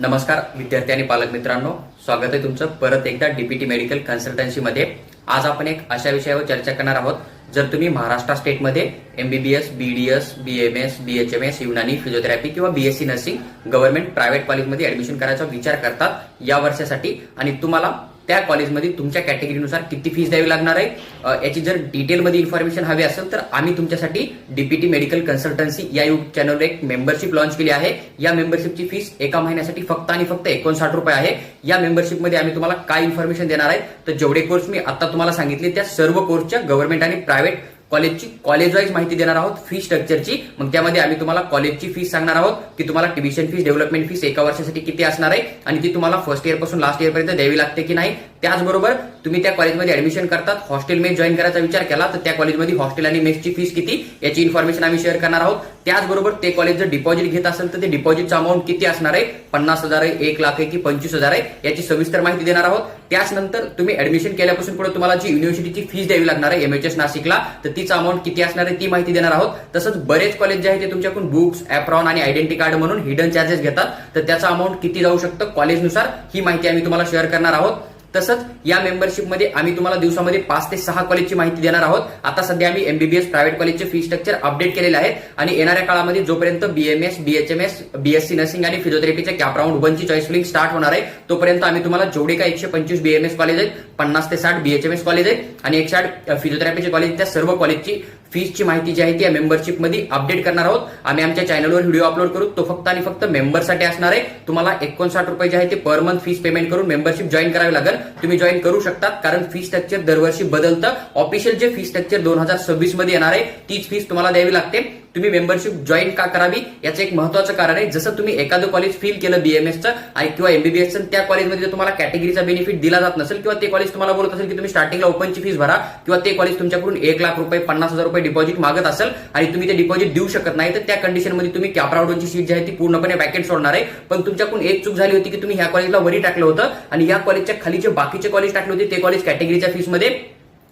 नमस्कार विद्यार्थी आणि पालक मित्रांनो, स्वागत आहे तुमचं परत एकदा डीपीटी मेडिकल कन्सल्टन्सी मध्ये। आज आपण एक अशा विषयावर चर्चा करणार आहोत। जर तुम्ही महाराष्ट्र स्टेटमध्ये MBBS, BDS, BMS, BHMS, Unani, physiotherapy किंवा बीएससी नर्सिंग गव्हर्नमेंट प्रायव्हेट कॉलेजमध्ये ऍडमिशन करायचा विचार करतात या वर्षासाठी आणि तुम्हाला त्या कॉलेजमध्ये तुमच्या कॅटेगरीनुसार किती फीस द्यावी लागणार आहे याची जर डिटेलमध्ये इन्फॉर्मेशन हवी असेल तर आम्ही तुमच्यासाठी डीपीटी मेडिकल कन्सल्टन्सी या युट्यूब चॅनलवर एक मेंबरशिप लॉन्च केली आहे। या मेंबरशिपची फीस एका महिन्यासाठी फक्त आणि फक्त 59 रुपये आहे। या मेंबरशिपमध्ये आम्ही तुम्हाला काय इन्फॉर्मेशन देणार आहे तर जेवढे कोर्स मी आता तुम्हाला सांगितले त्या सर्व कोर्सच्या गव्हर्नमेंट आणि प्रायव्हेट कॉलेजची कॉलेज वाईज माहिती देणार आहोत फी स्ट्रक्चरची। मग त्यामध्ये आम्ही तुम्हाला कॉलेजची फीस सांगणार आहोत की तुम्हाला ट्युशन फीस, डेव्हलपमेंट फीस एका वर्षासाठी किती असणार आहे आणि ती तुम्हाला फर्स्ट इयर पासून लास्ट इयर पर्यंत द्यावी लागते की नाही। त्याचबरोबर तुम्ही त्या कॉलेजमध्ये ऍडमिशन करतात, हॉस्टेल मेस जॉईन करायचा विचार केला तर त्या कॉलेजमध्ये हॉस्टेल आणि मेसची फीस किती याची इन्फॉर्मेशन आम्ही शेअर करणार आहोत। त्याचबरोबर ते कॉलेज जर डिपॉझिट घेत असेल तर ते डिपॉझिटचा अमाऊंट किती असणार आहे, 50,000 आहे, 1 लाख आहे की 25,000 आहे याची सविस्तर माहिती देणार आहोत। त्याचनंतर तुम्ही ऍडमिशन केल्यापासून पुढे तुम्हाला जी युनिव्हर्सिटीची फीस द्यावी लागणार आहे एमएचएस नाशिकला तर तिचा अमाऊंट किती असणार आहे ती माहिती देणार आहोत। तसंच बरेच कॉलेज जे आहे ते तुमच्याकडून बुक्स, ॲप्रॉन आणि आयडेंटिटी कार्ड म्हणून हिडन चार्जेस घेतात तर त्याचा अमाऊंट किती जाऊ शकतं कॉलेजनुसार ही माहिती आम्ही तुम्हाला शेअर करणार आहोत। तसंच या मेंबरशिपमध्ये आम्ही तुम्हाला दिवसामध्ये 5 ते 6 कॉलेजची माहिती देणार आहोत। आता सध्या आम्ही एमबीबीएस प्रायव्हेट कॉलेजचे फी स्ट्रक्चर अपडेट केलेले आहेत आणि येणाऱ्या काळामध्ये जोपर्यंत बीएमएस, बीएचएमएस, बीएससी नर्सिंग आणि फिजिओथेरपीचे कॅप राऊंड 1 ची चॉईस फिलिंग स्टार्ट होणार आहे तोपर्यंत आम्ही तुम्हाला जेवढे काही 125 बीएमएस कॉलेज आहेत, 50 ते 60 बीएचएमएस कॉलेज आहेत आणि 160 फिजिओथेरपीचे कॉलेज त्या सर्व कॉलेजची फीसची माहिती जी आहे ती या मेंबरशिपमध्ये अपडेट करणार आहोत। आम्ही आमच्या चॅनलवर व्हिडिओ अपलोड करू, तो फक्त आणि फक्त मेंबरसाठी असणार आहे। तुम्हाला 59 रुपये जे आहे ते पर मंथ फीस पेमेंट करून मेंबरशिप जॉईन करावी लागेल। तुम्ही जॉईन करू शकतात कारण फी स्ट्रक्चर दरवर्षी बदलतं। ऑफिशियल जे फी स्ट्रक्चर 2026 मध्ये येणार आहे तीच फीस तुम्हाला द्यावी लागते। तुम्ही मेंबरशिप जॉईन का करावी याचं एक महत्त्वाचं कारण आहे, जसं तुम्ही एखादं कॉलेज फील केलं बीएमएसचं आणि किंवा एमबीबीएसचं त्या कॉलेजमध्ये तुम्हाला कॅटेगरीचा बेनिफिट दिला जात नसेल किंवा ते कॉलेज तुम्हाला बोलत असेल की तुम्ही स्टार्टिंगला ओपनची फीस भरा किंवा ते कॉलेज तुमच्याकडून 1 लाख रुपये, 50,000 रुपये डिपॉझिट मागत असेल आणि तुम्ही ते डिपॉझिट देऊ शकत नाही तर त्या कंडिशनमध्ये तुम्ही कॅप राऊंडची सीट जी आहे ती पूर्णपणे वॅकेंट सोडणार आहे। पण तुमच्याकडून एक चूक झाली होती की तुम्ही ह्या कॉलेजला वरी टाकलं होतं आणि या कॉलेजच्या खाली जे बाकीचे कॉलेज टाकले होते ते कॉलेज कॅटेगरीच्या फीसमध्ये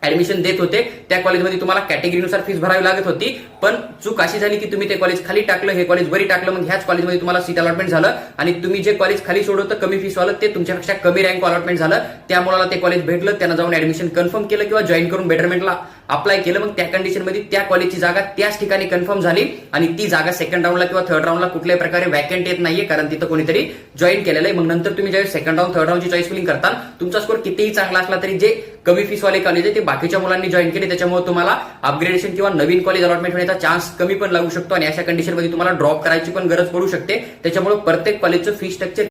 ऍडमिशन देत होते, त्या कॉलेजमध्ये तुम्हाला कॅटेगरीनुसार फीस भरावी लागत होती। पण चूक अशी झाली की तुम्ही ते कॉलेज खाली टाकलं, हे कॉलेज वरी टाकलं, मग ह्याच कॉलेजमध्ये तुम्हाला सीट अलॉटमेंट झालं आणि तुम्ही जे कॉलेज खाली सोडवतं कमी फीस वालं ते तुमच्यापेक्षा कमी रँक अलॉटमेंट झालं। त्या मुलाला ते कॉलेज भेटलं, त्यांना जाऊन ऍडमिशन कन्फर्म केलं किंवा जॉईन करून बेटरमेंटला अप्लाय केलं, मग त्या कंडिशनमध्ये त्या कॉलेजची जागा त्याच ठिकाणी कन्फर्म झाली आणि ती जागा सेकंड राऊंडला किंवा थर्ड राऊंडला कुठल्याही प्रकारे वॅकेंट येत नाहीये कारण तिथं कोणीतरी जॉईन केलेलं आहे। मग नंतर तुम्ही ज्यावेळी सेकंड राऊंड, थर्ड राऊंडची चॉईस फिलिंग करता तुमचा स्कोर कितीही चांगला असला तरी जे कमी फीस वाले कॉलेज आहे ते बाकीच्या मुलांनी जॉईन केले, त्याच्यामुळे तुम्हाला अपग्रेडेशन किंवा नवीन कॉलेज अलॉटमेंट होण्याचा चान्स कमी पण लागू शकतो आणि अशा कंडिशनमध्ये तुम्हाला ड्रॉप करायची पण गरज पडू शकते। त्याच्यामुळे प्रत्येक कॉलेजचं फी स्ट्रक्चर